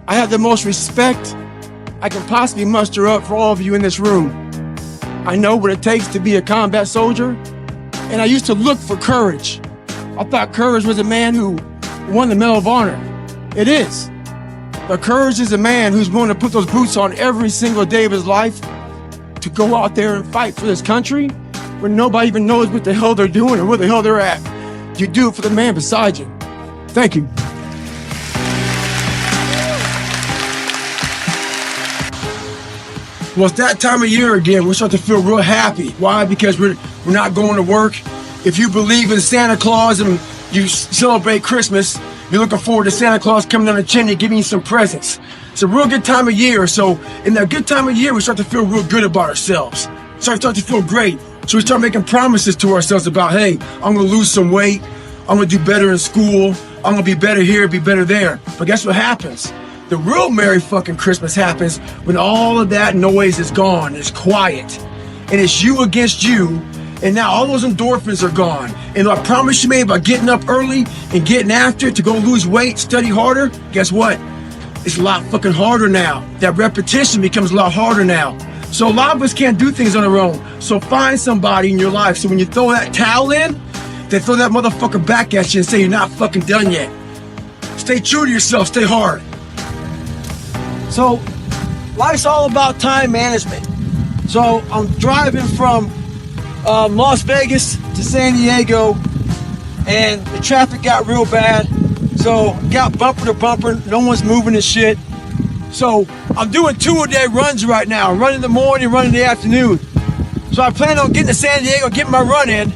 I have the most respect I can possibly muster up for all of you in this room. I know what it takes to be a combat soldier, and I used to look for courage. I thought courage was a man who won the Medal of Honor. It is. But courage is a man who's willing to put those boots on every single day of his life to go out there and fight for this country when nobody even knows what the hell they're doing or where the hell they're at. You do it for the man beside you. Thank you. Well, it's that time of year again. We're starting to feel real happy. Why? Because we're not going to work. If you believe in Santa Claus and you celebrate Christmas, you're looking forward to Santa Claus coming down the chimney giving you some presents. It's a real good time of year. So in that good time of year, we start to feel real good about ourselves. Start to feel great. So we start making promises to ourselves about, hey, I'm gonna lose some weight. I'm gonna do better in school. I'm gonna be better here, be better there. But guess what happens? The real Merry fucking Christmas happens when all of that noise is gone, it's quiet, and it's you against you, and now all those endorphins are gone. And the promise you made about getting up early and getting after it to go lose weight, study harder, guess what? It's a lot fucking harder now. That repetition becomes a lot harder now. So a lot of us can't do things on our own. So find somebody in your life, so when you throw that towel in, they throw that motherfucker back at you and say you're not fucking done yet. Stay true to yourself, stay hard. So, life's all about time management. So, I'm driving from Las Vegas to San Diego, and the traffic got real bad. So, got bumper to bumper, no one's moving and shit. So, I'm doing 2-a-day runs right now. Run in the morning, run in the afternoon. So, I plan on getting to San Diego, getting my run in.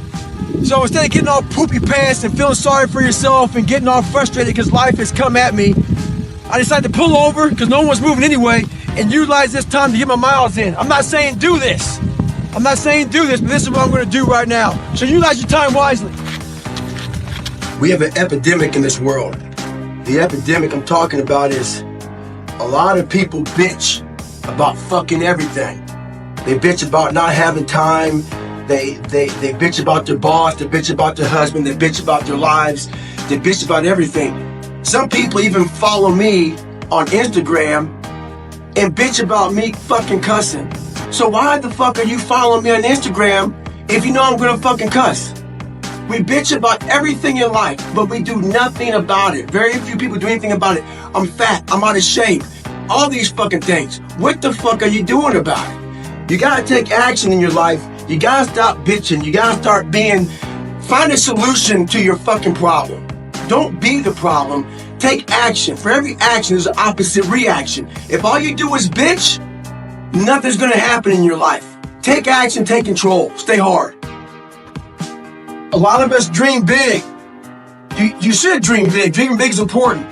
So, instead of getting all poopy pants and feeling sorry for yourself and getting all frustrated because life has come at me, I decided to pull over because no one's moving anyway and utilize this time to get my miles in. I'm not saying do this. I'm not saying do this, but this is what I'm going to do right now. So utilize your time wisely. We have an epidemic in this world. The epidemic I'm talking about is a lot of people bitch about fucking everything. They bitch about not having time. They bitch about their boss. They bitch about their husband. They bitch about their lives. They bitch about everything. Some people even follow me on Instagram and bitch about me fucking cussing. So why the fuck are you following me on Instagram if you know I'm gonna fucking cuss? We bitch about everything in life, but we do nothing about it. Very few people do anything about it. I'm fat, I'm out of shape, all these fucking things. What the fuck are you doing about it? You gotta take action in your life. You gotta stop bitching. You gotta start find a solution to your fucking problem. Don't be the problem. Take action. For every action, there's an opposite reaction. If all you do is bitch, nothing's gonna happen in your life. Take action, take control, stay hard. A lot of us dream big. You should dream big. Dreaming big is important.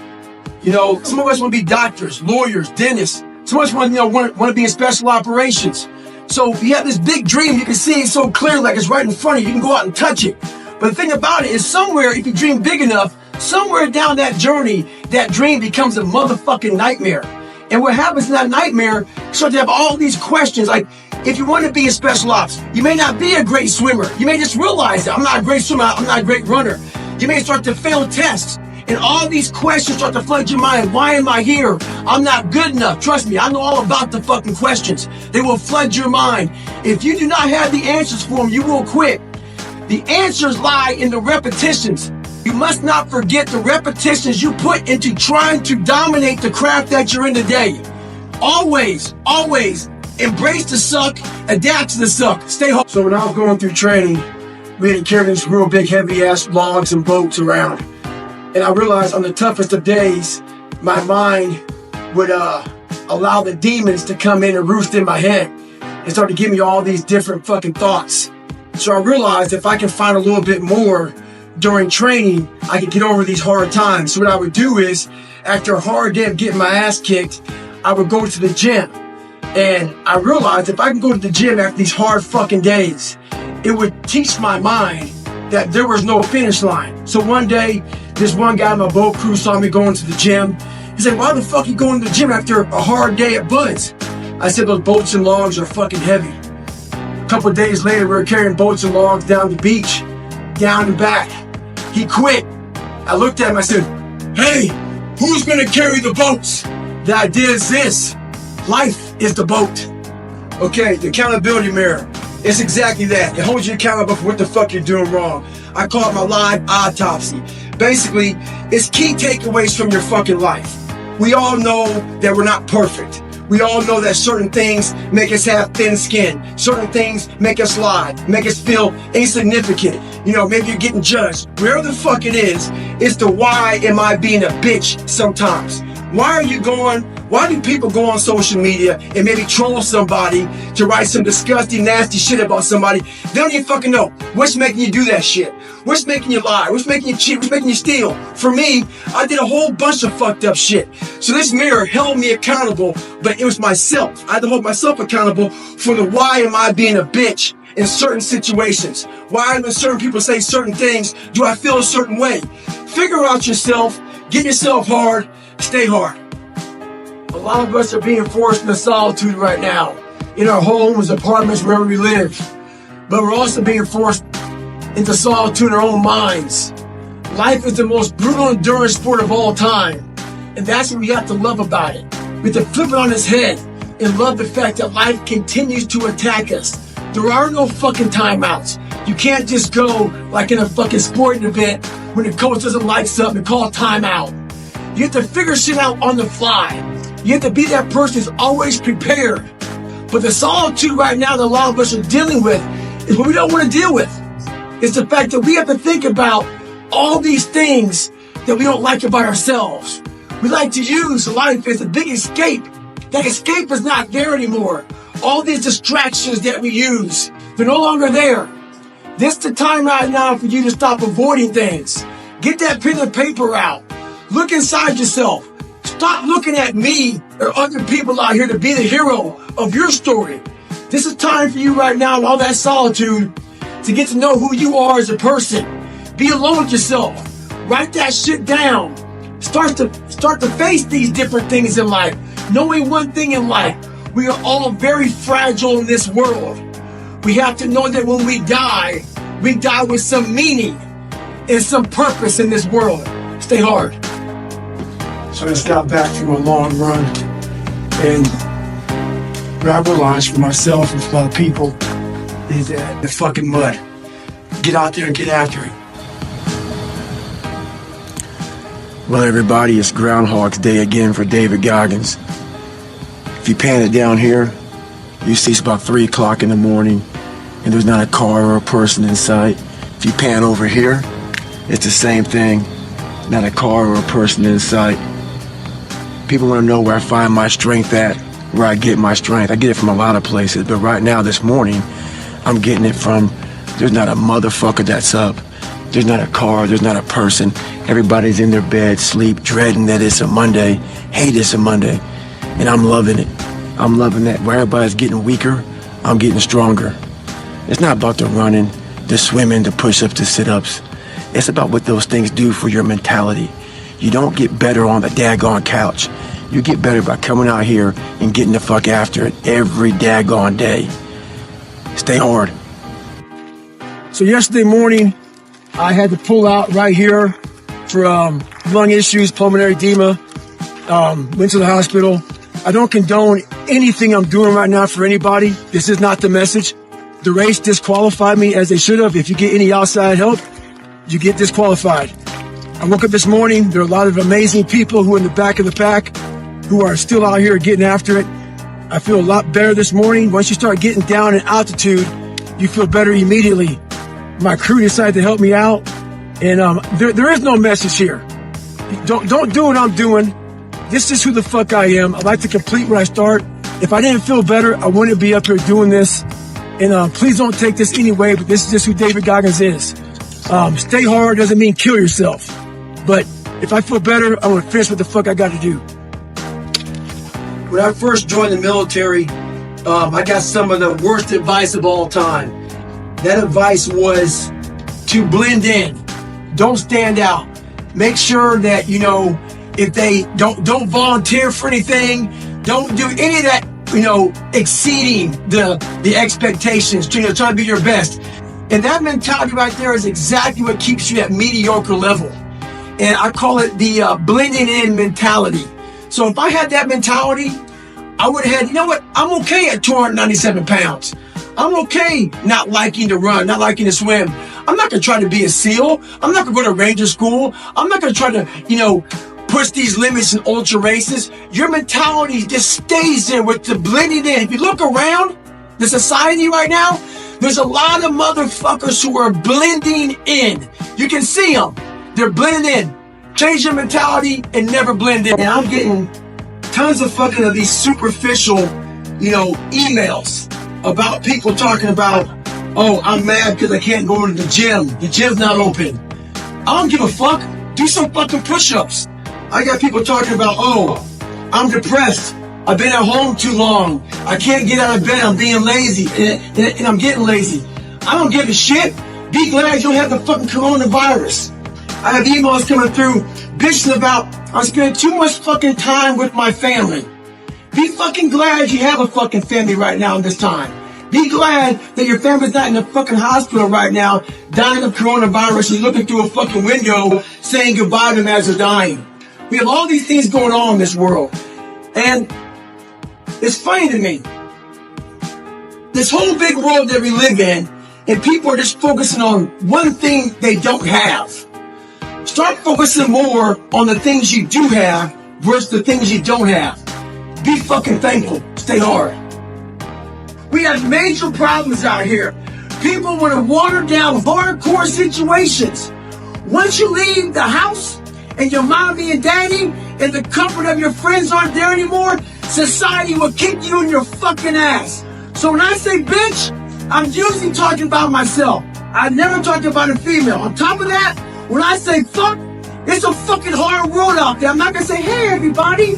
You know, some of us want to be doctors, lawyers, dentists. Some of us want to be in special operations. So you have this big dream, you can see it so clearly, like it's right in front of you. You can go out and touch it. But the thing about it is somewhere, if you dream big enough, somewhere down that journey, that dream becomes a motherfucking nightmare. And what happens in that nightmare, you start to have all these questions. Like, if you want to be in special ops, you may not be a great swimmer. You may just realize that I'm not a great swimmer, I'm not a great runner. You may start to fail tests. And all these questions start to flood your mind. Why am I here? I'm not good enough. Trust me, I know all about the fucking questions. They will flood your mind. If you do not have the answers for them, you will quit. The answers lie in the repetitions. You must not forget the repetitions you put into trying to dominate the craft that you're in today. Always, always embrace the suck, adapt to the suck, stay home. So when I was going through training, we had to carry these real big heavy ass logs and boats around. And I realized on the toughest of days, my mind would allow the demons to come in and roost in my head and start to give me all these different fucking thoughts. So I realized if I can find a little bit more during training, I could get over these hard times. So what I would do is, after a hard day of getting my ass kicked, I would go to the gym. And I realized if I can go to the gym after these hard fucking days, it would teach my mind that there was no finish line. So one day, this one guy in my boat crew saw me going to the gym. He said, why the fuck are you going to the gym after a hard day at Bud's? I said, those boats and logs are fucking heavy. A couple of days later, we were carrying boats and logs down the beach, down and back. He quit. I looked at him, I said, hey, who's gonna carry the boats? The idea is this: life is the boat. Okay, the accountability mirror. It's exactly that. It holds you accountable for what the fuck you're doing wrong. I call it my live autopsy. Basically, it's key takeaways from your fucking life. We all know that we're not perfect. We all know that certain things make us have thin skin. Certain things make us lie, make us feel insignificant. You know, maybe you're getting judged. Wherever the fuck it is, it's the why am I being a bitch sometimes. Why do people go on social media and maybe troll somebody to write some disgusting, nasty shit about somebody? They don't even fucking know. What's making you do that shit? What's making you lie? What's making you cheat? What's making you steal? For me, I did a whole bunch of fucked up shit. So this mirror held me accountable, but it was myself. I had to hold myself accountable for the why am I being a bitch in certain situations? Why when certain people say certain things, do I feel a certain way? Figure out yourself, get yourself hard, stay hard. A lot of us are being forced into solitude right now, in our homes, apartments, wherever we live. But we're also being forced into solitude in our own minds. Life is the most brutal endurance sport of all time. And that's what we have to love about it. We have to flip it on its head and love the fact that life continues to attack us. There are no fucking timeouts. You can't just go like in a fucking sporting event when the coach doesn't like something and call a timeout. You have to figure shit out on the fly. You have to be that person who's always prepared. But the solitude right now that a lot of us are dealing with is what we don't want to deal with. It's the fact that we have to think about all these things that we don't like about ourselves. We like to use life as a big escape. That escape is not there anymore. All these distractions that we use, they're no longer there. This is the time right now for you to stop avoiding things. Get that pen and paper out. Look inside yourself. Stop looking at me or other people out here to be the hero of your story. This is time for you right now in all that solitude to get to know who you are as a person. Be alone with yourself. Write that shit down. Start to face these different things in life. Knowing one thing in life, we are all very fragile in this world. We have to know that when we die with some meaning and some purpose in this world. Stay hard. So I just got back from a long run, and what I realized for myself and for a lot of people is that the fucking mud. Get out there and get after it. Well, everybody, it's Groundhog's Day again for David Goggins. If you pan it down here, you see it's about 3 o'clock in the morning, and there's not a car or a person in sight. If you pan over here, it's the same thing. Not a car or a person in sight. People want to know where I find my strength at, where I get my strength. I get it from a lot of places, but right now, this morning, I'm getting it from, there's not a motherfucker that's up. There's not a car, there's not a person. Everybody's in their bed, sleep, dreading that it's a Monday. Hate it's a Monday. And I'm loving it. I'm loving that. Where everybody's getting weaker, I'm getting stronger. It's not about the running, the swimming, the push-ups, the sit-ups. It's about what those things do for your mentality. You don't get better on the daggone couch. You get better by coming out here and getting the fuck after it every daggone day. Stay hard. So yesterday morning, I had to pull out right here for lung issues, pulmonary edema. Went to the hospital. I don't condone anything I'm doing right now for anybody. This is not the message. The race disqualified me as they should have. If you get any outside help, you get disqualified. I woke up this morning. There are a lot of amazing people who are in the back of the pack who are still out here getting after it. I feel a lot better this morning. Once you start getting down in altitude, you feel better immediately. My crew decided to help me out, and there is no message here. Don't do what I'm doing. This is who the fuck I am. I like to complete what I start. If I didn't feel better, I wouldn't be up here doing this. And please don't take this anyway, but this is just who David Goggins is. Stay hard doesn't mean kill yourself. But if I feel better, I'm going to finish what the fuck I got to do. When I first joined the military, I got some of the worst advice of all time. That advice was to blend in. Don't stand out. Make sure that, if they don't volunteer for anything, don't do any of that, exceeding the expectations, trying to be your best. And that mentality right there is exactly what keeps you at mediocre level. And I call it the blending in mentality. So if I had that mentality, I would have had, you know what, I'm okay at 297 pounds. I'm okay not liking to run, not liking to swim. I'm not going to try to be a SEAL. I'm not going to go to Ranger school. I'm not going to try to, push these limits in ultra races. Your mentality just stays there with the blending in. If you look around the society right now, there's a lot of motherfuckers who are blending in. You can see them. They're blending in. Change your mentality and never blend in. And I'm getting tons of fucking of these superficial, emails about people talking about, oh, I'm mad because I can't go to the gym. The gym's not open. I don't give a fuck. Do some fucking push-ups. I got people talking about, oh, I'm depressed. I've been at home too long. I can't get out of bed. I'm being lazy. And I'm getting lazy. I don't give a shit. Be glad you don't have the fucking coronavirus. I have emails coming through bitching about I'm spending too much fucking time with my family. Be fucking glad you have a fucking family right now in this time. Be glad that your family's not in the fucking hospital right now dying of coronavirus and looking through a fucking window saying goodbye to them as they're dying. We have all these things going on in this world. And it's funny to me. This whole big world that we live in, and people are just focusing on one thing they don't have. Start focusing more on the things you do have versus the things you don't have. Be fucking thankful. Stay hard. We have major problems out here. People want to water down hardcore situations. Once you leave the house and your mommy and daddy and the comfort of your friends aren't there anymore, society will kick you in your fucking ass. So when I say bitch, I'm usually talking about myself. I never talked about a female. On top of that, when I say fuck, it's a fucking hard world out there. I'm not gonna say, hey everybody,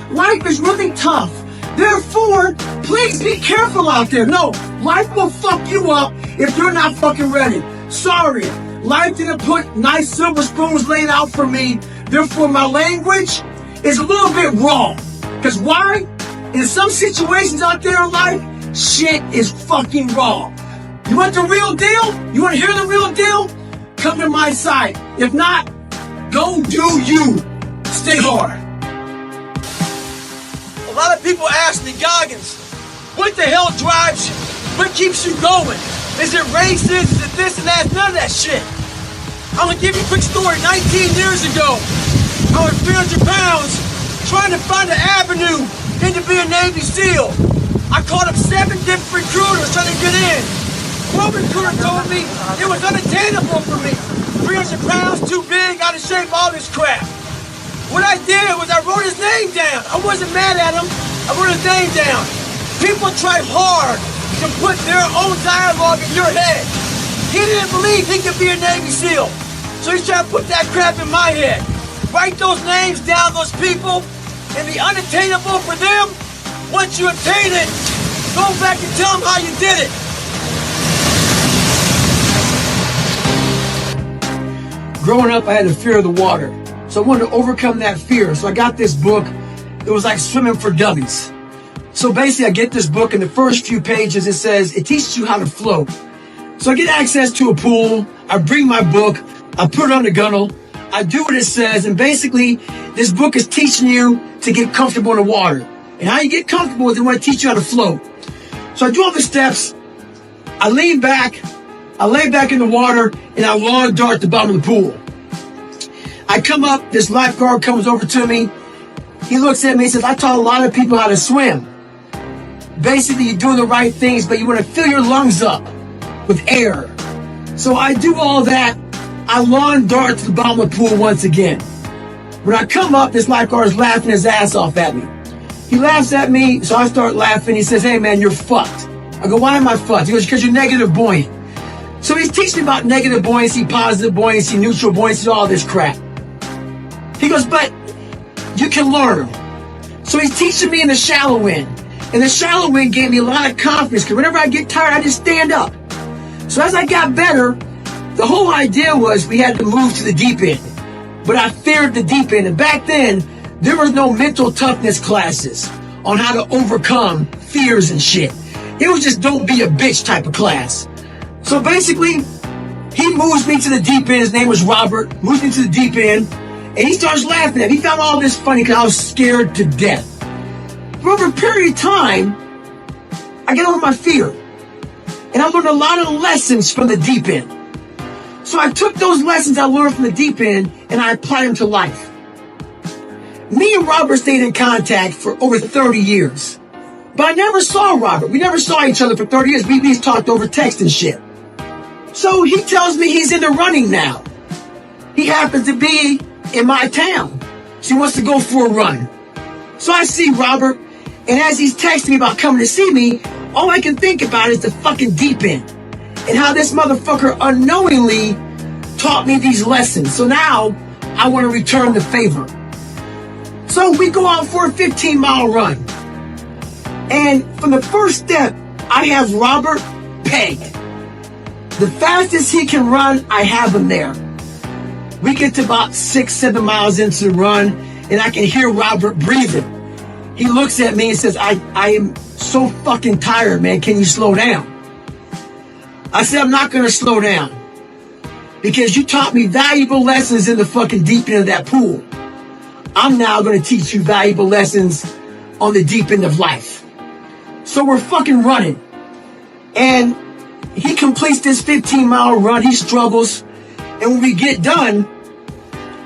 life is really tough. Therefore, please be careful out there. No, life will fuck you up if you're not fucking ready. Sorry, life didn't put nice silver spoons laid out for me. Therefore, my language is a little bit wrong. Because why? In some situations out there in life, shit is fucking wrong. You want the real deal? You want to hear the real deal? Come to my side. If not, go do you. Stay hard. A lot of people ask me, Goggins, what the hell drives you? What keeps you going? Is it races? Is it this and that? None of that shit. I'm gonna give you a quick story. 19 years ago, I was 300 pounds trying to find an avenue into being Navy SEAL. I called up 7 different recruiters trying to get in. One recruiter told me it was unattainable for me. 300 pounds, too big, out of shape, all this crap. What I did was I wrote his name down. I wasn't mad at him. I wrote his name down. People try hard to put their own dialogue in your head. He didn't believe he could be a Navy SEAL. So he's trying to put that crap in my head. Write those names down, those people, and be unattainable for them. Once you attain it, go back and tell them how you did it. Growing up, I had a fear of the water. So I wanted to overcome that fear. So I got this book. It was like Swimming for Dummies. So basically, I get this book, and the first few pages, it says, it teaches you how to float. So I get access to a pool. I bring my book. I put it on the gunnel. I do what it says. And basically, this book is teaching you to get comfortable in the water. And how you get comfortable is they want to teach you how to float. So I do all the steps. I lean back. I lay back in the water, and I lawn dart at the bottom of the pool. I come up, this lifeguard comes over to me. He looks at me and says, I taught a lot of people how to swim. Basically, you're doing the right things, but you want to fill your lungs up with air. So I do all that. I lawn dart to the bottom of the pool once again. When I come up, this lifeguard is laughing his ass off at me. He laughs at me, so I start laughing. He says, hey man, you're fucked. I go, why am I fucked? He goes, because you're negative buoyant. So he's teaching me about negative buoyancy, positive buoyancy, neutral buoyancy, all this crap. He goes, but you can learn. So he's teaching me in the shallow end. And the shallow end gave me a lot of confidence, because whenever I get tired, I just stand up. So as I got better, the whole idea was we had to move to the deep end. But I feared the deep end. And back then, there was no mental toughness classes on how to overcome fears and shit. It was just don't be a bitch type of class. So basically, he moves me to the deep end. His name was Robert. Moves me to the deep end. And he starts laughing at me. He found all this funny because I was scared to death. But over a period of time, I get over my fear. And I learned a lot of lessons from the deep end. So I took those lessons I learned from the deep end and I applied them to life. Me and Robert stayed in contact for over 30 years. But I never saw Robert. We never saw each other for 30 years. We just talked over text and shit. So he tells me he's in the running now. He happens to be in my town. So he wants to go for a run. So I see Robert, and as he's texting me about coming to see me, all I can think about is the fucking deep end. And how this motherfucker unknowingly taught me these lessons. So now I want to return the favor. So we go out for a 15-mile run. And from the first step, I have Robert pegged. The fastest he can run, I have him there. We get to about 6-7 miles into the run, and I can hear Robert breathing. He looks at me and says, I am so fucking tired, man. Can you slow down? I said, I'm not going to slow down. Because you taught me valuable lessons in the fucking deep end of that pool. I'm now going to teach you valuable lessons on the deep end of life. So we're fucking running. And he completes this 15-mile run. He struggles. And when we get done,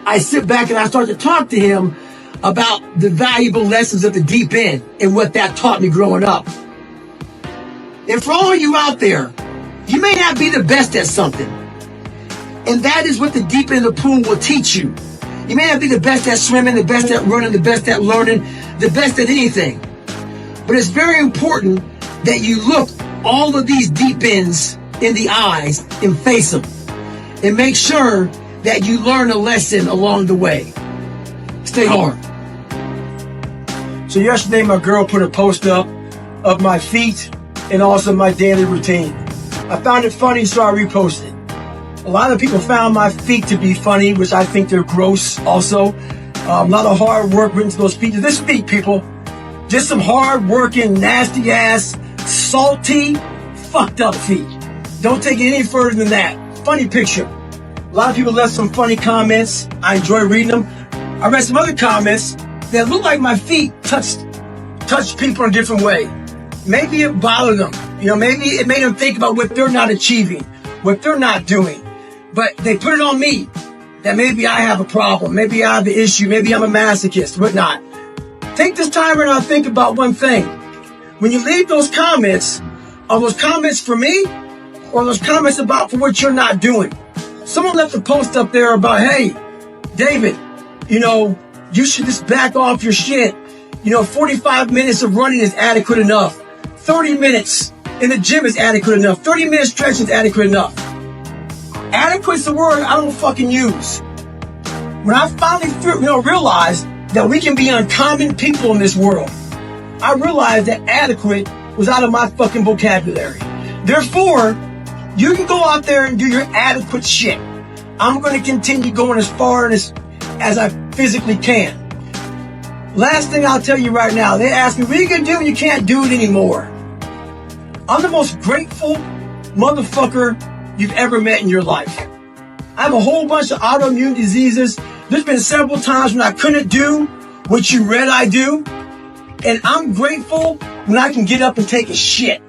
I sit back and I start to talk to him about the valuable lessons of the deep end and what that taught me growing up. And for all of you out there, you may not be the best at something. And that is what the deep end of the pool will teach you. You may not be the best at swimming, the best at running, the best at learning, the best at anything. But it's very important that you look all of these deep ends in the eyes and face them. And make sure that you learn a lesson along the way. Stay hard. So yesterday my girl put a post up of my feet and also my daily routine. I found it funny, so I reposted. A lot of people found my feet to be funny, which I think they're gross also. A lot of hard work went into those feet. This feet, people, just some hard working, nasty ass, salty, fucked up feet. Don't take it any further than that. Funny picture. A lot of people left some funny comments. I enjoy reading them. I read some other comments that looked like my feet touched people in a different way. Maybe it bothered them. You know, maybe it made them think about what they're not achieving, what they're not doing. But they put it on me that maybe I have a problem, maybe I have an issue, maybe I'm a masochist, whatnot. Take this time and think about one thing. When you leave those comments, are those comments for me or are those comments about for what you're not doing? Someone left a post up there about, hey, David, you know, you should just back off your shit. You know, 45 minutes of running is adequate enough. 30 minutes in the gym is adequate enough. 30 minutes stretching is adequate enough. Adequate's the word I don't fucking use. When I finally realized that we can be uncommon people in this world, I realized that adequate was out of my fucking vocabulary. Therefore, you can go out there and do your adequate shit. I'm going to continue going as far as I physically can. Last thing I'll tell you right now, they ask me, what are you going to do when you can't do it anymore? I'm the most grateful motherfucker you've ever met in your life. I have a whole bunch of autoimmune diseases. There's been several times when I couldn't do what you read I do. And I'm grateful when I can get up and take a shit.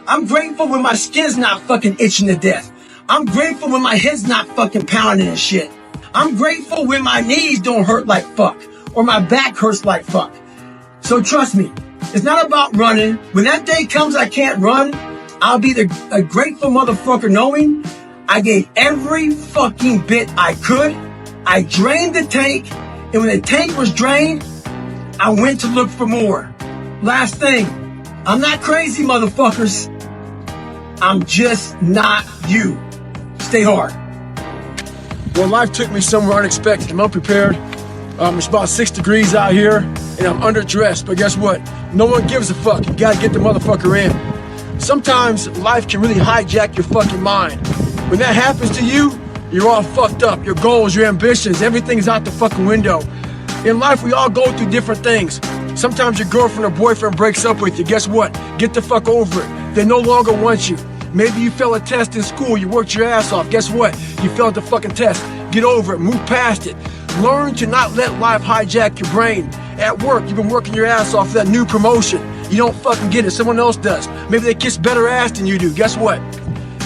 I'm grateful when my skin's not fucking itching to death. I'm grateful when my head's not fucking pounding and shit. I'm grateful when my knees don't hurt like fuck or my back hurts like fuck. So trust me, it's not about running. When that day comes I can't run, I'll be a grateful motherfucker knowing I gave every fucking bit I could. I drained the tank, and when the tank was drained, I went to look for more. Last thing, I'm not crazy, motherfuckers. I'm just not you. Stay hard. Well, life took me somewhere unexpected. I'm unprepared. It's about 6 degrees out here, and I'm underdressed. But guess what? No one gives a fuck. You gotta get the motherfucker in. Sometimes life can really hijack your fucking mind. When that happens to you, you're all fucked up. Your goals, your ambitions, everything's out the fucking window. In life, we all go through different things. Sometimes your girlfriend or boyfriend breaks up with you. Guess what? Get the fuck over it. They no longer want you. Maybe you failed a test in school. You worked your ass off. Guess what? You failed the fucking test. Get over it. Move past it. learn to not let life hijack your brain. At work, you've been working your ass off for that new promotion. You don't fucking get it, someone else does. Maybe they kiss better ass than you do. Guess what?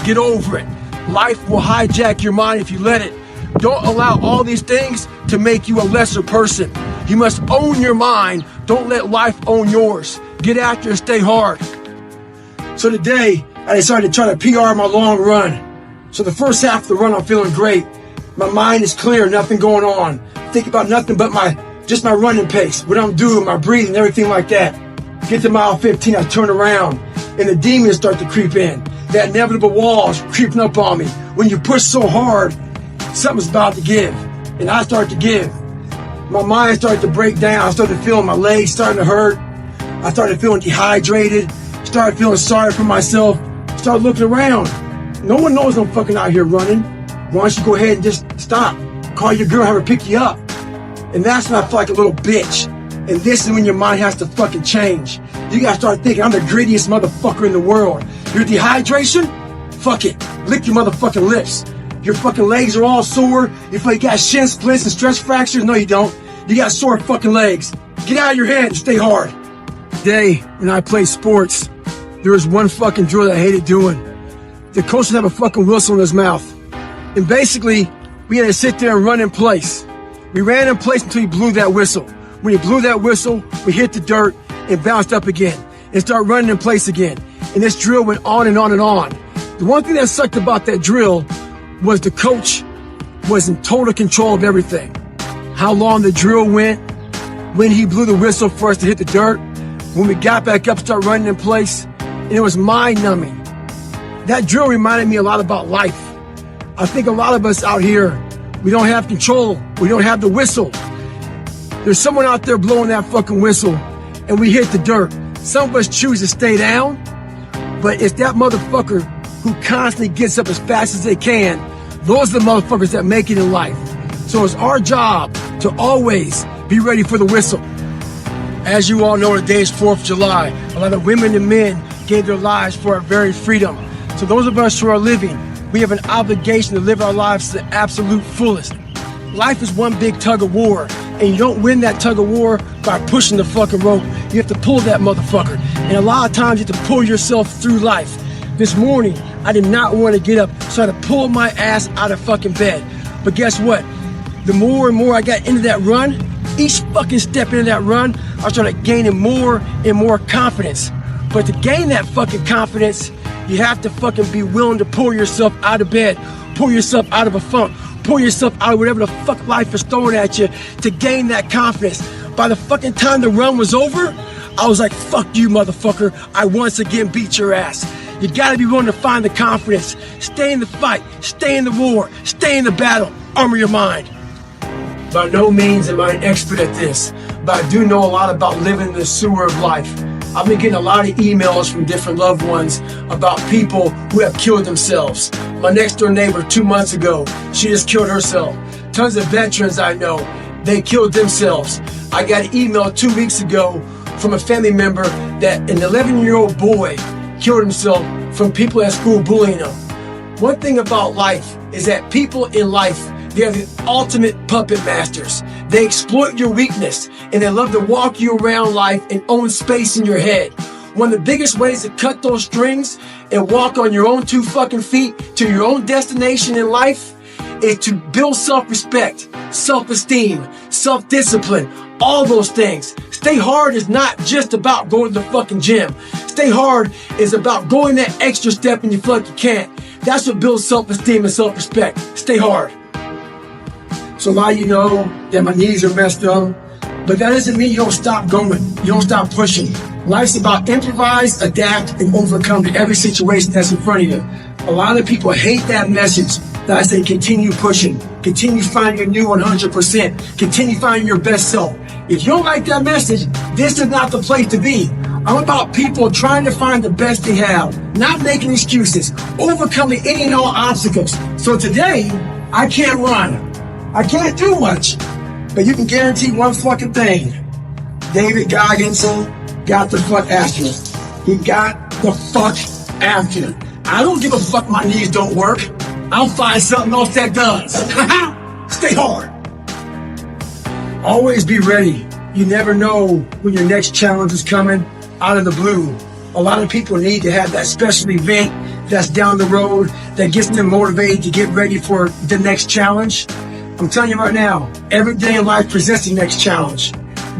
Get over it. Life will hijack your mind if you let it. Don't allow all these things to make you a lesser person. You must own your mind. Don't let life own yours. Get after it and stay hard. So today, I decided to try to PR my long run. So the first half of the run, I'm feeling great. My mind is clear, nothing going on. Think about nothing but my running pace, what I'm doing, my breathing, everything like that. Get to mile 15, I turn around, and the demons start to creep in. That inevitable wall's creeping up on me. When you push so hard, something's about to give. And I start to give. My mind started to break down. I started feeling my legs starting to hurt. I started feeling dehydrated. Started feeling sorry for myself. Started looking around. No one knows I'm fucking out here running. Why don't you go ahead and just stop? Call your girl, have her pick you up. And that's when I feel like a little bitch. And this is when your mind has to fucking change. You gotta start thinking, I'm the grittiest motherfucker in the world. Your dehydration? Fuck it. Lick your motherfucking lips. Your fucking legs are all sore. You feel like you got shin splints and stress fractures? No, you don't. You got sore fucking legs. Get out of your head and stay hard. Today, when I play sports, there was one fucking drill that I hated doing. The coach would have a fucking whistle in his mouth. And basically, we had to sit there and run in place. We ran in place until he blew that whistle. When he blew that whistle, we hit the dirt and bounced up again and started running in place again. And this drill went on and on and on. The one thing that sucked about that drill was the coach was in total control of everything. How long the drill went, when he blew the whistle for us to hit the dirt, when we got back up, started running in place, and it was mind-numbing. That drill reminded me a lot about life. I think a lot of us out here, we don't have control. We don't have the whistle. There's someone out there blowing that fucking whistle, and we hit the dirt. Some of us choose to stay down, but it's that motherfucker who constantly gets up as fast as they can. Those are the motherfuckers that make it in life. So it's our job to always be ready for the whistle. As you all know, today is 4th of July. A lot of women and men gave their lives for our very freedom. So those of us who are living, we have an obligation to live our lives to the absolute fullest. Life is one big tug of war, and you don't win that tug of war by pushing the fucking rope. You have to pull that motherfucker. And a lot of times you have to pull yourself through life. This morning, I did not want to get up, so I had to pull my ass out of fucking bed. But guess what? The more and more I got into that run, each fucking step into that run, I started gaining more and more confidence. But to gain that fucking confidence, you have to fucking be willing to pull yourself out of bed, pull yourself out of a funk, pull yourself out of whatever the fuck life is throwing at you to gain that confidence. By the fucking time the run was over, I was like, fuck you, motherfucker. I once again beat your ass. You gotta be willing to find the confidence. Stay in the fight, stay in the war, stay in the battle, armor your mind. By no means am I an expert at this, but I do know a lot about living in the sewer of life. I've been getting a lot of emails from different loved ones about people who have killed themselves. My next door neighbor 2 months ago, she just killed herself. Tons of veterans I know, they killed themselves. I got an email 2 weeks ago from a family member that an 11-year-old boy killed himself from people at school bullying him. One thing about life is that people in life, they are the ultimate puppet masters. They exploit your weakness, and they love to walk you around life and own space in your head. One of the biggest ways to cut those strings and walk on your own 2 fucking feet to your own destination in life is to build self-respect, self-esteem, self-discipline, all those things. Stay hard is not just about going to the fucking gym. Stay hard is about going that extra step and you feel like you can't. That's what builds self-esteem and self-respect. Stay hard. So a lot of you know that my knees are messed up, but that doesn't mean you don't stop going. You don't stop pushing. Life's about improvise, adapt, and overcome to every situation that's in front of you. A lot of people hate that message that I say continue pushing, continue finding your new 100%, continue finding your best self. If you don't like that message, this is not the place to be. I'm about people trying to find the best they have, not making excuses, overcoming any and all obstacles. So today, I can't run. I can't do much, but you can guarantee one fucking thing. David Goggins got the fuck after it. He got the fuck after it. I don't give a fuck my knees don't work. I'll find something else that does. Stay hard. Always be ready. You never know when your next challenge is coming out of the blue. A lot of people need to have that special event that's down the road that gets them motivated to get ready for the next challenge. I'm telling you right now, every day in life presents the next challenge.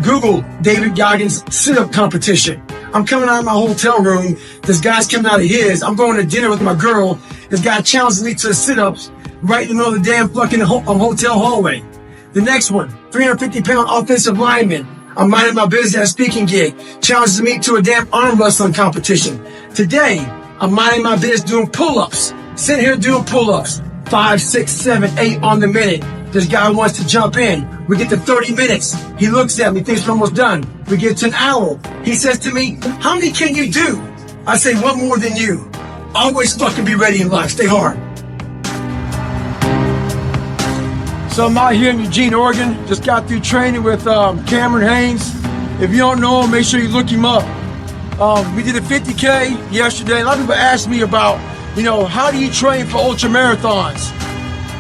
Google David Goggins sit-up competition. I'm coming out of my hotel room. This guy's coming out of his. I'm going to dinner with my girl. This guy challenges me to the sit-ups right in the middle of the damn fucking hotel hallway. The next one, 350-pound offensive lineman. I'm minding my business at a speaking gig. Challenges me to a damn arm wrestling competition. Today, I'm minding my business doing pull-ups. Sitting here doing pull-ups. 5, 6, 7, 8 on the minute. This guy wants to jump in. We get to 30 minutes. He looks at me, thinks we're almost done. We get to an hour. He says to me, how many can you do? I say, one more than you. Always fucking be ready in life. Stay hard. So I'm out here in Eugene, Oregon. Just got through training with Cameron Haynes. If you don't know him, make sure you look him up. We did a 50K yesterday. A lot of people ask me about, how do you train for ultra marathons?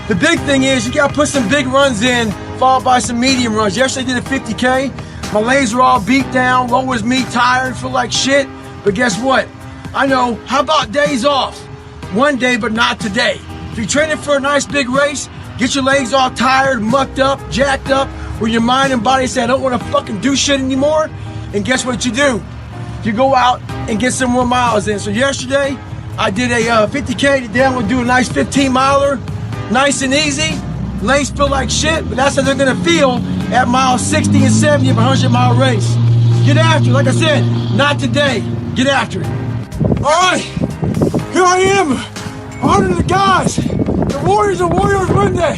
The big thing is you gotta put some big runs in, followed by some medium runs. Yesterday I did a 50K. My legs were all beat down, woe was me, tired, feel like shit. But guess what? I know, how about days off? One day, but not today. If you're training for a nice big race, get your legs all tired, mucked up, jacked up, where your mind and body say, I don't want to fucking do shit anymore. And guess what you do? You go out and get some more miles in. So yesterday, I did a 50K. Today I'm gonna do a nice 15-miler, nice and easy. Legs feel like shit, but that's how they're gonna feel at mile 60 and 70 of a 100-mile race. Get after it. Like I said, not today. Get after it. All right, here I am, honoring the guys. The Warriors of Warriors Monday.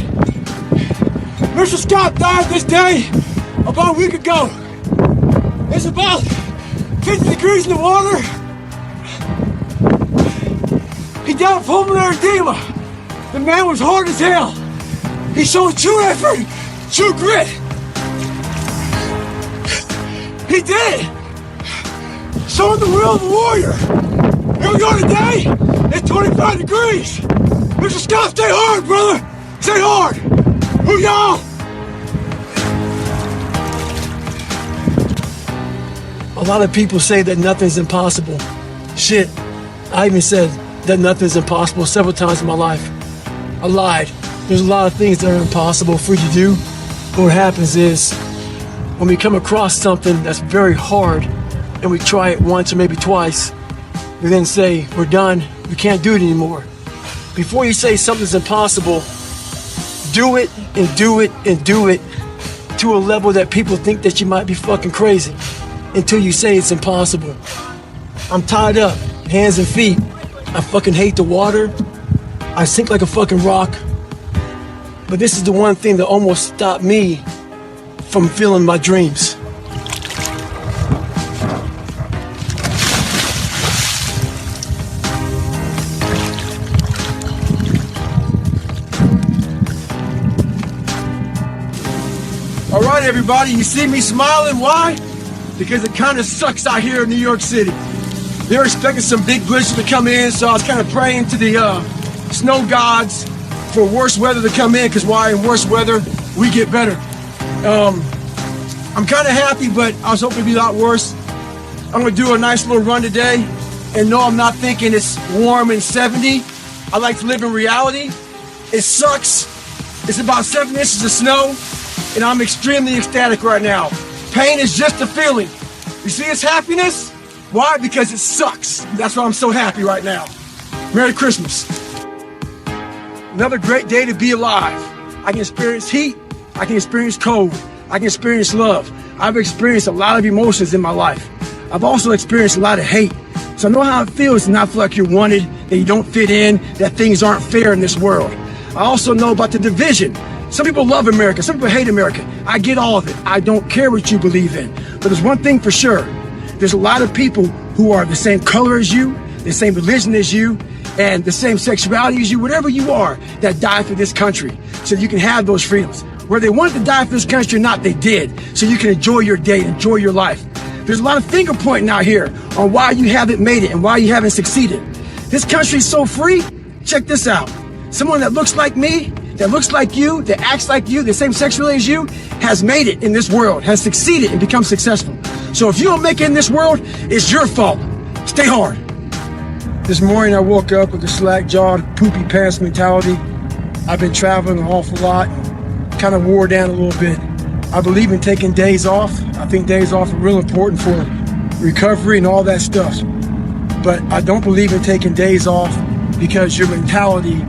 Mr. Scott died this day about a week ago. It's about 50 degrees in the water. He died of pulmonary edema. The man was hard as hell. He showed true effort, true grit. He did it. Showing the will of the warrior. Here we go today. It's 25 degrees. Mr. Scott, stay hard, brother. Stay hard. Who y'all? A lot of people say that nothing's impossible. Shit, I even said that nothing's impossible several times in my life. I lied. There's a lot of things that are impossible for you to do. But what happens is, when we come across something that's very hard, and we try it once or maybe twice, we then say, we're done, we can't do it anymore. Before you say something's impossible, do it and do it and do it to a level that people think that you might be fucking crazy until you say it's impossible. I'm tied up, hands and feet. I fucking hate the water. I sink like a fucking rock. But this is the one thing that almost stopped me from feeling my dreams. All right, everybody, you see me smiling, why? Because it kind of sucks out here in New York City. They're expecting some big blizzard to come in, so I was kind of praying to the snow gods for worse weather to come in, because why, in worse weather, we get better. I'm kind of happy, but I was hoping it'd be a lot worse. I'm gonna do a nice little run today, and no, I'm not thinking it's warm and 70. I like to live in reality. It sucks. It's about 7 inches of snow, and I'm extremely ecstatic right now. Pain is just a feeling. You see it's happiness? Why? Because it sucks. That's why I'm so happy right now. Merry Christmas. Another great day to be alive. I can experience heat. I can experience cold. I can experience love. I've experienced a lot of emotions in my life. I've also experienced a lot of hate. So I know how it feels to not feel like you're wanted, that you don't fit in, that things aren't fair in this world. I also know about the division. Some people love America, some people hate America. I get all of it. I don't care what you believe in. But there's one thing for sure. There's a lot of people who are the same color as you, the same religion as you, and the same sexuality as you, whatever you are, that died for this country so you can have those freedoms. Whether they wanted to die for this country or not, they did, so you can enjoy your day, enjoy your life. There's a lot of finger pointing out here on why you haven't made it and why you haven't succeeded. This country's so free. Check this out. Someone that looks like me that looks like you, that acts like you, the same sexuality as you, has made it in this world, has succeeded and become successful. So if you don't make it in this world, it's your fault. Stay hard. This morning I woke up with a slack-jawed, poopy pants mentality. I've been traveling an awful lot, kind of wore down a little bit. I believe in taking days off. I think days off are real important for recovery and all that stuff. But I don't believe in taking days off because your mentality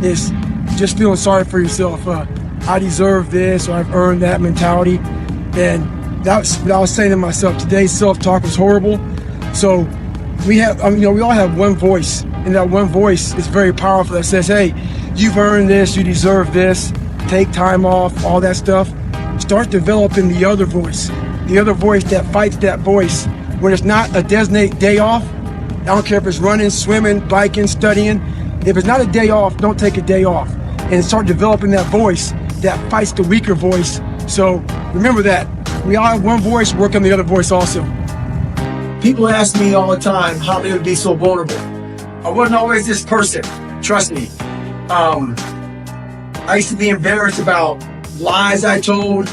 is just feeling sorry for yourself. I deserve this, or I've earned that mentality. And that's what I was saying to myself. Today's self-talk was horrible. So we all have one voice, and that one voice is very powerful that says, hey, you've earned this, you deserve this, take time off, all that stuff. Start developing the other voice that fights that voice. When it's not a designated day off, I don't care if it's running, swimming, biking, studying. If it's not a day off, don't take a day off. And start developing that voice that fights the weaker voice. So remember that. We all have one voice, work on the other voice also. People ask me all the time how they would be so vulnerable. I wasn't always this person, trust me. I used to be embarrassed about lies I told,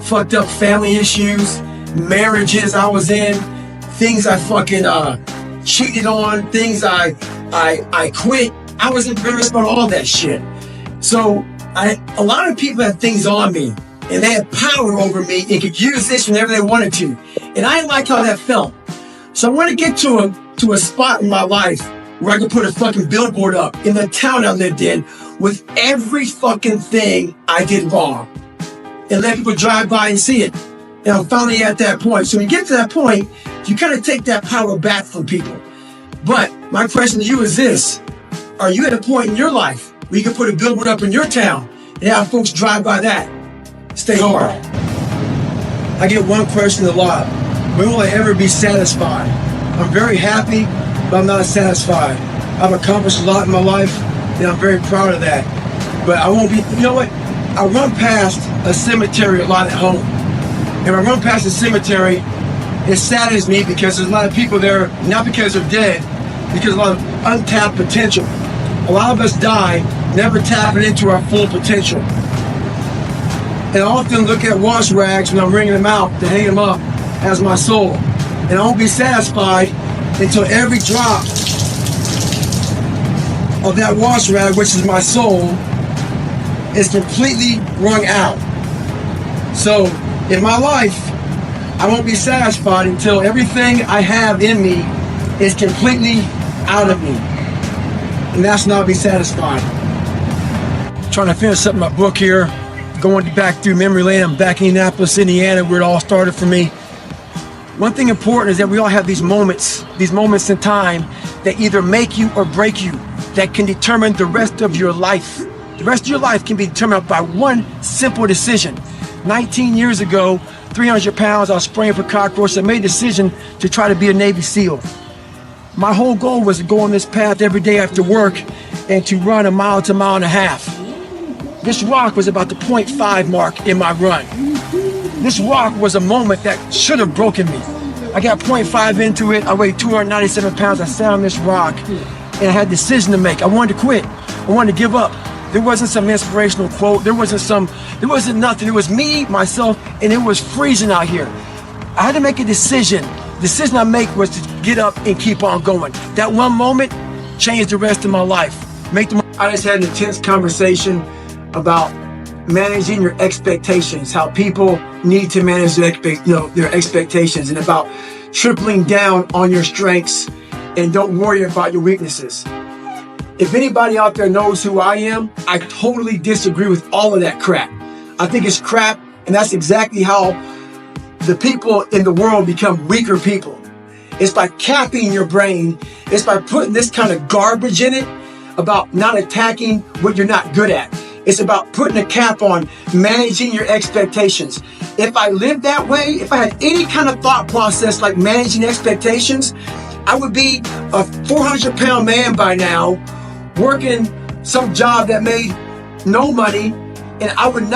fucked up family issues, marriages I was in, things I fucking cheated on, things I quit. I was embarrassed about all that shit. So a lot of people had things on me, and they had power over me and could use this whenever they wanted to. And I didn't like how that felt. So I want to get to a spot in my life where I could put a fucking billboard up in the town I lived in with every fucking thing I did wrong, and let people drive by and see it. And I'm finally at that point. So when you get to that point, you kind of take that power back from people. But my question to you is this: are you at a point in your life where you can put a billboard up in your town and have folks drive by that? Stay hard. I get one question a lot: when will I ever be satisfied? I'm very happy, but I'm not satisfied. I've accomplished a lot in my life, and I'm very proud of that. But I won't be, you know what? I run past a cemetery a lot at home. And when I run past a cemetery, it saddens me because there's a lot of people there, not because they're dead, because a lot of untapped potential. A lot of us die never tapping into our full potential. And I often look at wash rags when I'm wringing them out to hang them up as my soul. And I won't be satisfied until every drop of that wash rag, which is my soul, is completely wrung out. So in my life, I won't be satisfied until everything I have in me is completely out of me. And that's not be satisfied. Trying to finish up my book here, going back through memory lane. I'm back in Indianapolis, Indiana, where it all started for me. One thing important is that we all have these moments in time that either make you or break you, that can determine the rest of your life. The rest of your life can be determined by one simple decision. 19 years ago, 300 pounds, I was spraying for cockroaches. I made a decision to try to be a Navy SEAL. My whole goal was to go on this path every day after work and to run a mile to a mile and a half. This rock was about the 0.5 mark in my run. This rock was a moment that should have broken me. I got 0.5 into it. I weighed 297 pounds. I sat on this rock and I had a decision to make. I wanted to quit. I wanted to give up. There wasn't some inspirational quote. There wasn't nothing. It was me, myself, and it was freezing out here. I had to make a decision. The decision I make was to get up and keep on going. That one moment changed the rest of my life. I just had an intense conversation about managing your expectations, how people need to manage their expectations, and about tripling down on your strengths and don't worry about your weaknesses. If anybody out there knows who I am, I totally disagree with all of that crap. I think it's crap, and that's exactly how the people in the world become weaker people. It's by capping your brain. It's by putting this kind of garbage in it about not attacking what you're not good at. It's about putting a cap on managing your expectations. If I lived that way, if I had any kind of thought process like managing expectations, I would be a 400-pound man by now, working some job that made no money, and I would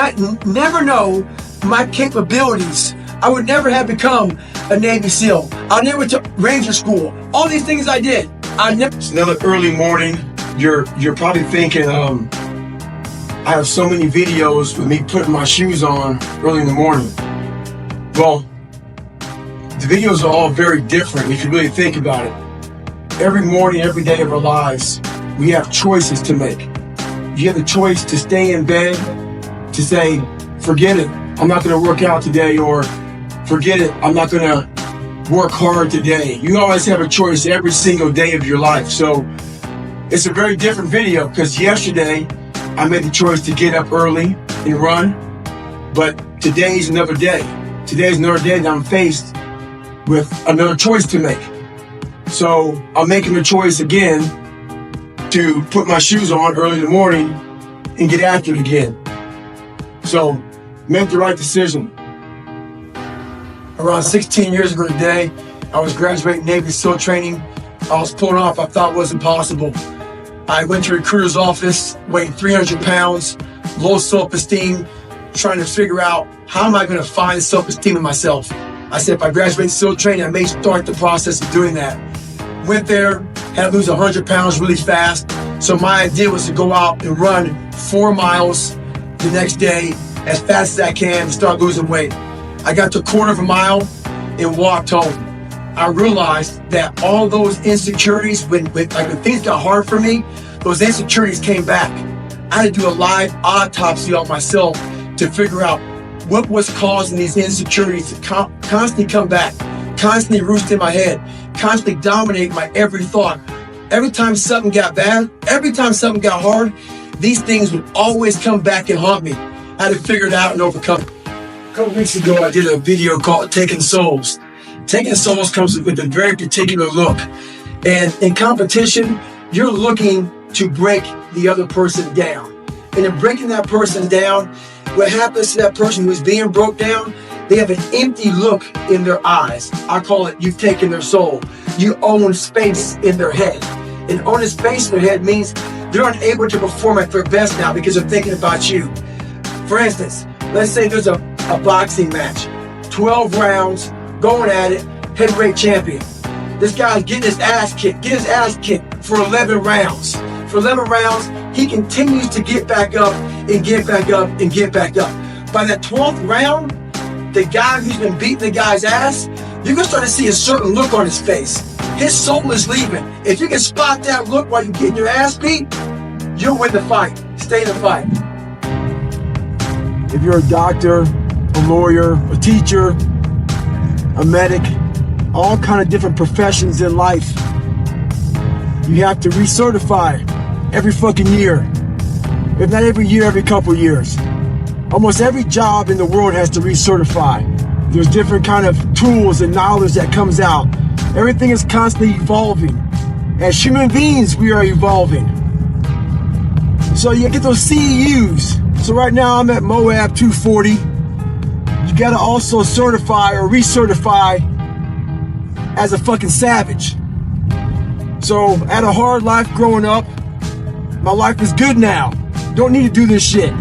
never know my capabilities. I would never have become a Navy SEAL. I never took Ranger School. All these things I did. It's another early morning. You're probably thinking, I have so many videos with me putting my shoes on early in the morning. Well, the videos are all very different if you really think about it. Every morning, every day of our lives, we have choices to make. You have the choice to stay in bed, to say, forget it, I'm not gonna work out today, or forget it, I'm not gonna work hard today. You always have a choice every single day of your life. So it's a very different video, because yesterday I made the choice to get up early and run, but today's another day. Today's another day that I'm faced with another choice to make. So I'm making the choice again to put my shoes on early in the morning and get after it again. So make the right decision. Around 16 years ago today, I was graduating Navy SEAL training. I was pulling off I thought was impossible. I went to a recruiter's office, weighing 300 pounds, low self-esteem, trying to figure out how am I going to find self-esteem in myself. I said if I graduate SEAL training, I may start the process of doing that. Went there, had to lose 100 pounds really fast. So my idea was to go out and run 4 miles the next day as fast as I can to start losing weight. I got to a quarter of a mile and walked home. I realized that all those insecurities, when things got hard for me, those insecurities came back. I had to do a live autopsy on myself to figure out what was causing these insecurities to constantly come back, constantly roost in my head, constantly dominate my every thought. Every time something got bad, every time something got hard, these things would always come back and haunt me. I had to figure it out and overcome it. A couple weeks ago, I did a video called Taking Souls. Taking Souls comes with a very particular look. And in competition, you're looking to break the other person down. And in breaking that person down, what happens to that person who is being broke down, they have an empty look in their eyes. I call it, you've taken their soul. You own space in their head. And owning space in their head means they're unable to perform at their best now because they're thinking about you. For instance, let's say there's a boxing match, 12 rounds, going at it, heavyweight champion. This guy's getting his ass kicked for 11 rounds. For 11 rounds, he continues to get back up and get back up and get back up. By that 12th round, the guy who's been beating the guy's ass, you're gonna start to see a certain look on his face. His soul is leaving. If you can spot that look while you're getting your ass beat, you'll win the fight. Stay in the fight. If you're a doctor, a lawyer, a teacher, a medic, all kind of different professions in life, you have to recertify every fucking year. If not every year, every couple years. Almost every job in the world has to recertify. There's different kind of tools and knowledge that comes out. Everything is constantly evolving. As human beings, we are evolving. So you get those CEUs. So right now I'm at Moab 240. You gotta also certify or recertify as a fucking savage. So I had a hard life growing up. My life is good now. Don't need to do this shit.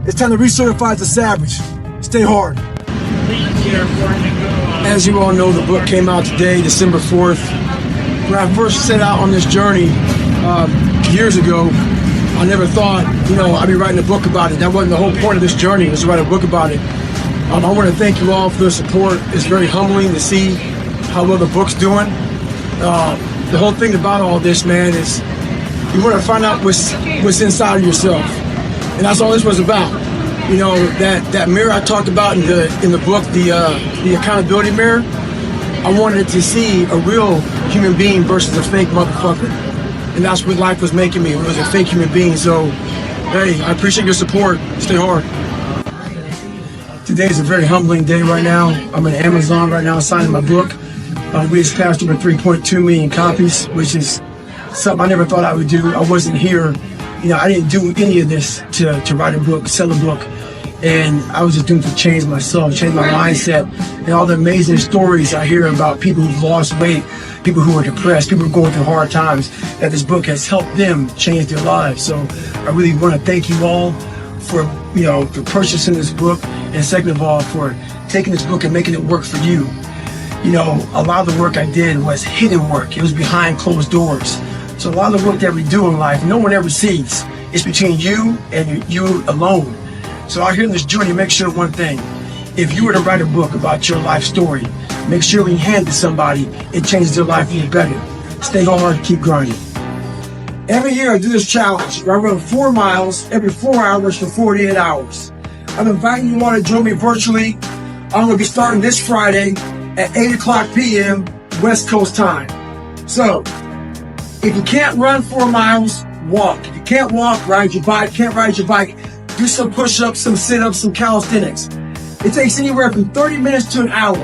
It's time to recertify as a savage. Stay hard. As you all know, the book came out today, December 4th. When I first set out on this journey years ago, I never thought, I'd be writing a book about it. That wasn't the whole point of this journey, was to write a book about it. I want to thank you all for the support. It's very humbling to see how well the book's doing. The whole thing about all this, man, is you want to find out what's inside of yourself. And that's all this was about. That mirror I talked about in the book, the accountability mirror, I wanted to see a real human being versus a fake motherfucker. And that's what life was making me. It was a fake human being. So, hey, I appreciate your support. Stay hard. Today is a very humbling day right now. I'm at Amazon right now signing my book. We just passed over 3.2 million copies, which is something I never thought I would do. I wasn't here. I didn't do any of this to write a book, sell a book. And I was just doing it to change myself, change my mindset, and all the amazing stories I hear about people who've lost weight, people who are depressed, people who are going through hard times, that this book has helped them change their lives. So I really want to thank you all for purchasing this book, and second of all, for taking this book and making it work for you. A lot of the work I did was hidden work. It was behind closed doors. So a lot of the work that we do in life, no one ever sees. It's between you and you alone. So out here in this journey, make sure one thing. If you were to write a book about your life story, make sure when you hand it to somebody, it changes their life even better. Stay hard, keep grinding. Every year I do this challenge where I run 4 miles every 4 hours for 48 hours. I'm inviting you to join me virtually. I'm going to be starting this Friday at 8 o'clock p.m. West Coast time. So, if you can't run 4 miles, walk. If you can't walk, ride your bike. Can't ride your bike, do some push-ups, some sit-ups, some calisthenics. It takes anywhere from 30 minutes to an hour.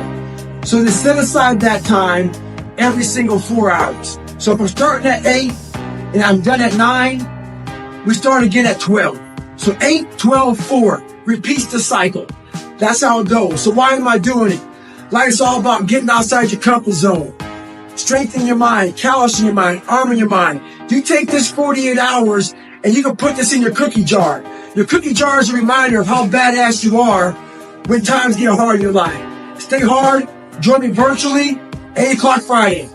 So just set aside that time every single 4 hours. So if I'm starting at 8 and I'm done at 9, we start again at 12. So 8, 12, 4. Repeats the cycle. That's how it goes. So why am I doing it? Like, it's all about getting outside your comfort zone. Strengthening your mind, callousing your mind, arming your mind. You take this 48 hours and you can put this in your cookie jar. Your cookie jar is a reminder of how badass you are when times get hard in your life. Stay hard. Join me virtually, 8 o'clock Friday.